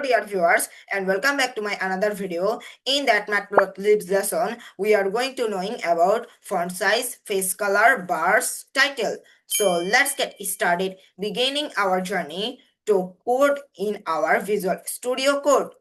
Dear viewers, and welcome back to my another video. In that Matplotlib lesson, we are going to knowing about font size, face color, bars, title. So let's get started beginning our journey to code in our Visual Studio Code.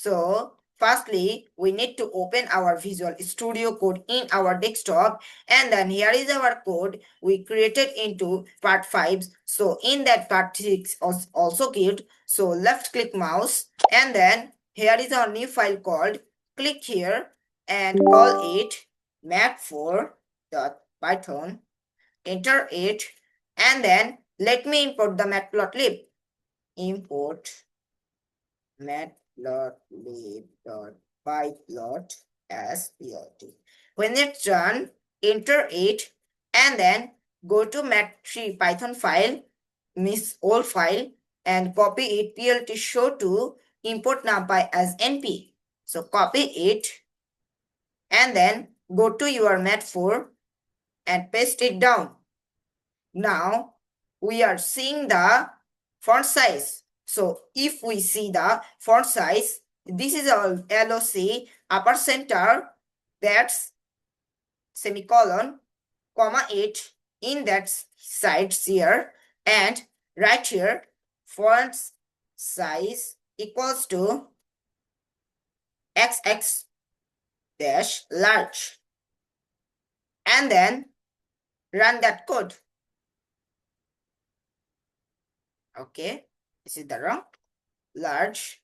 So firstly, we need to open our Visual Studio Code in our desktop, and then here is our code we created into part 5. So in that part 6 also code. So left click mouse, and then here is our new file called. Click here and call it map4.python. Enter it, and then let me import the matplotlib. Import matplotlib.pyplot. When it's done, enter it, and then go to mat3 Python file, old file, and copy it plt show to import numpy as np. So copy it, and then go to your mat4 and paste it down. Now we are seeing the font size. So if we see the font size, this is our LOC upper center, that's semicolon, comma 8 in that side here, and right here font size equals to XX dash large, and then run that code. Okay, this is the wrong large.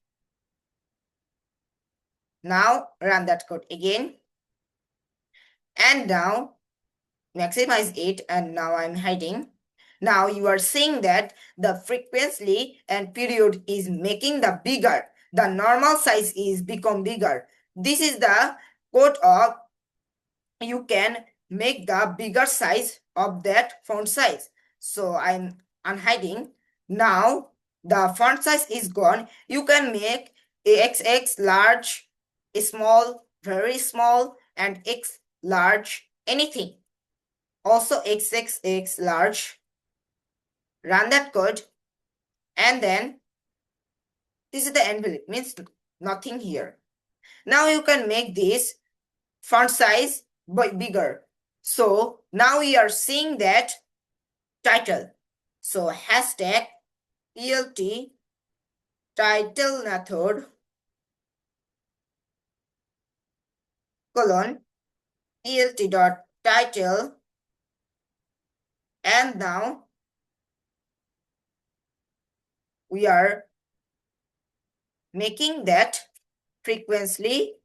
Now run that code again, and now maximize it, and now I'm hiding. Now you are seeing that the frequency and period is making the bigger. The normal size is become bigger. This is the code of you can make the bigger size of that font size. So I'm unhiding. Now the font size is gone. You can make XX large, small, very small, and X large, anything. Also XXX large. Run that code, and then this is the envelope, means nothing here. Now you can make this font size bigger. So now we are seeing that title. So hashtag plt title method colon plt dot title, and now we are making that frequency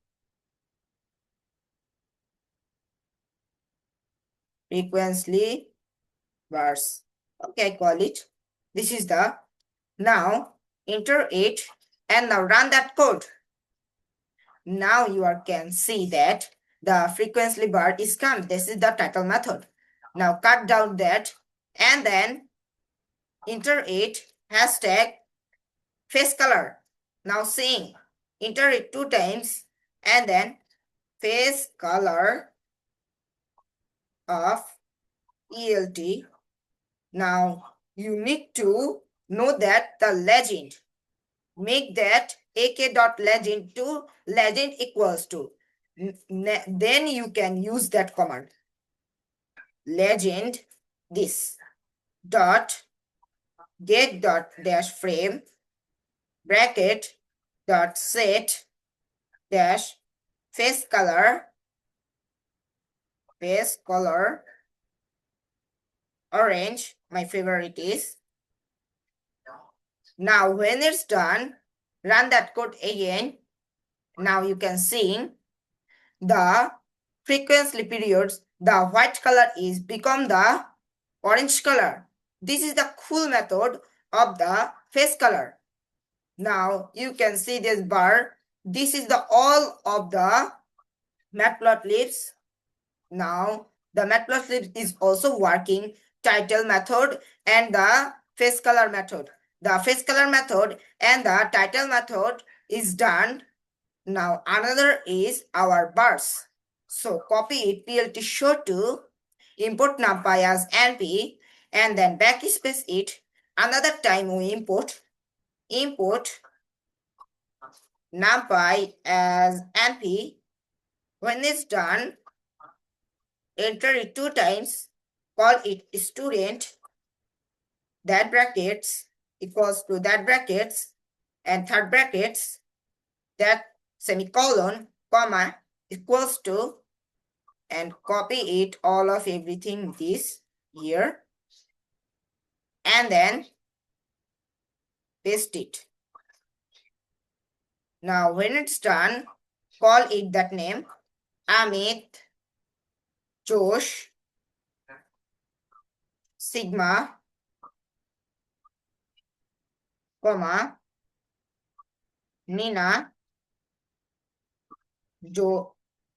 bars. Okay, call it. This is the, now enter it, and now run that code. Now you can see that the frequency bar is come. This is the title method. Now cut down that, and then enter it, hashtag face color. Now seeing, enter it 2 times, and then face color of ELT. Now you need to know that the legend, make that ak.legend to legend equals to, then you can use that command legend this dot get dot dash frame bracket dot set dash face color orange, my favorite is. Now when it's done, run that code again. Now you can see the frequency periods, the white color is become the orange color. This is the cool method of the face color. Now you can see this bar. This is the all of the matplotlibs. Now the matplotlib is also working title method and the face color method. The face color method and the title method is done. Now another is our bars. So copy it, plt show to, import numpy as np, and then backspace it. Another time we import numpy as np. When it's done, enter it 2 times, call it student, that brackets equals to that brackets, and third brackets, that semicolon, comma, equals to, and copy it all of everything this here, and then paste it. Now when it's done, call it that name, Amit, Josh, Sigma, comma, Nina,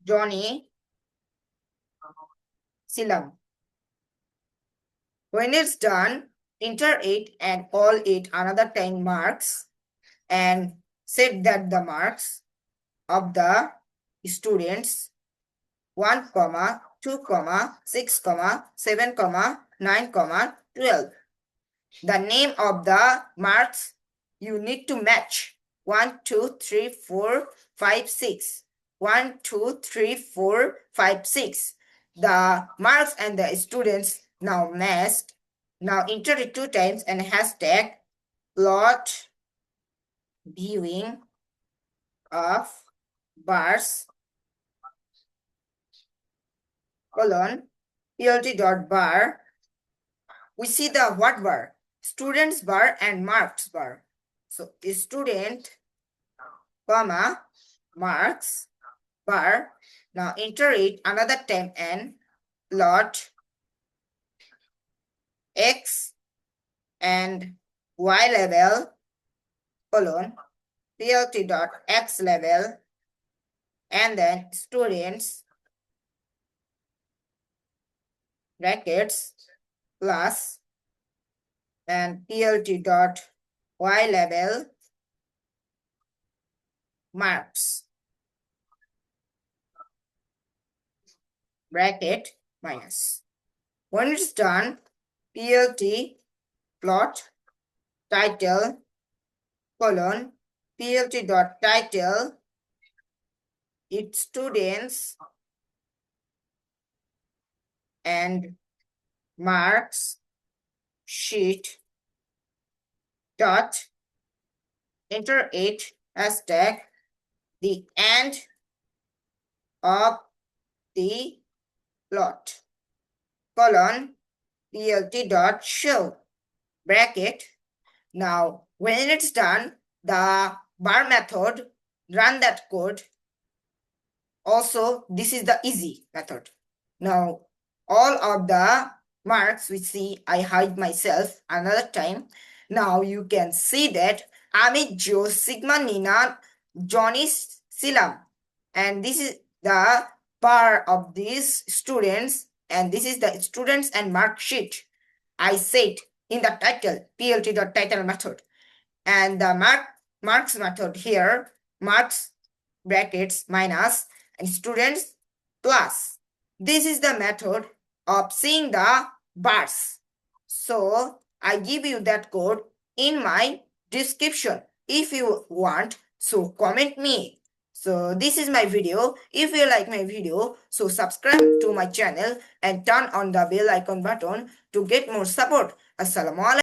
Johnny, Silam. When it's done, enter it and call it another 10 marks, and set that the marks of the students 1, 2, 6, 7, 9, 12. The name of the marks you need to match 1, 2, 3, 4, 5, 6. 1, 2, 3, 4, 5, 6. The marks and the students now matched. Now enter it 2 times and hashtag plot viewing of bars colon plt.bar. We see the what bar? Students bar and marks bar. So student, comma, marks bar. Now enter it another time and plot x and y level colon plt.x level, and then students brackets plus and plt.y level marks bracket minus. When it's done, plt plot title colon plt.title its students and marks sheet dot enter it hashtag the end of the plot colon plt dot show bracket. Now when it's done, the bar method run that code. Also this is the easy method. Now all of the marks we see, I hide myself another time. Now you can see that Amit, Joe, Sigma, Nina, Johnny, Silam, and this is the bar of these students, and this is the students and mark sheet. I said in the title plt.title method, and the marks method here, marks brackets minus and students plus. This is the method of seeing the bars. So I give you that code in my description if you want, so comment me. So this is my video. If you like my video, so subscribe to my channel and turn on the bell icon button to get more support. Assalamualaikum.